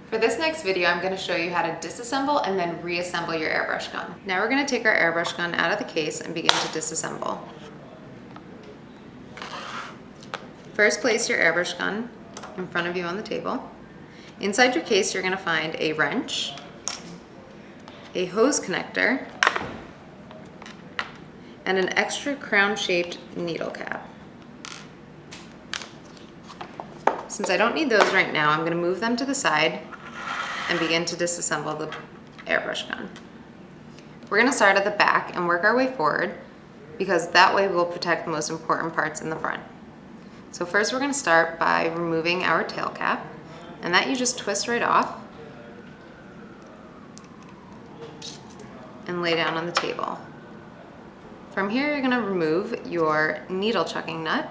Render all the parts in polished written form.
For this next video, I'm going to show you how to disassemble and then reassemble your airbrush gun. Now we're going to take our airbrush gun out of the case and begin to disassemble. First, place your airbrush gun in front of you on the table. Inside your case, you're going to find a wrench, a hose connector, and an extra crown-shaped needle cap. Since I don't need those right now, I'm going to move them to the side and begin to disassemble the airbrush gun. We're going to start at the back and work our way forward because that way we'll protect the most important parts in the front. So first we're going to start by removing our tail cap, and that you just twist right off and lay down on the table. From here you're going to remove your needle chucking nut,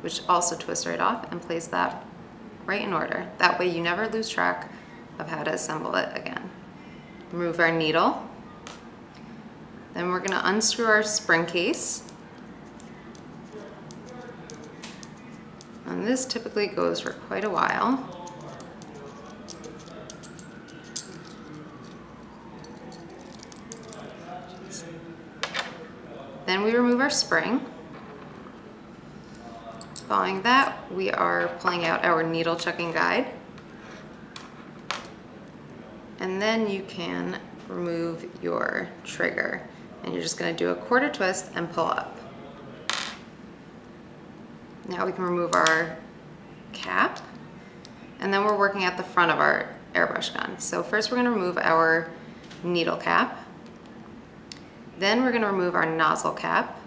which also twists right off, and place that right in order. That way you never lose track of how to assemble it again. Remove our needle. Then we're going to unscrew our spring case. And this typically goes for quite a while. Then we remove our spring. Following that, we are pulling out our needle chucking guide. And then you can remove your trigger. And you're just going to do a quarter twist and pull up. Now we can remove our cap. And then we're working at the front of our airbrush gun. So first we're going to remove our needle cap. Then we're going to remove our nozzle cap.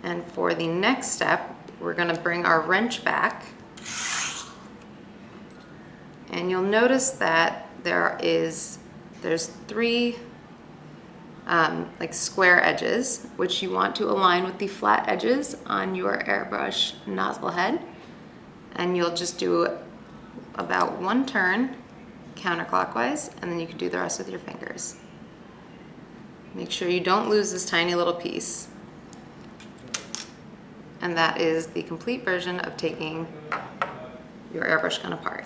And for the next step, we're going to bring our wrench back. And you'll notice that there's three like square edges, which you want to align with the flat edges on your airbrush nozzle head. And you'll just do about one turn counterclockwise, and then you can do the rest with your fingers. Make sure you don't lose this tiny little piece. And that is the complete version of taking your airbrush gun apart.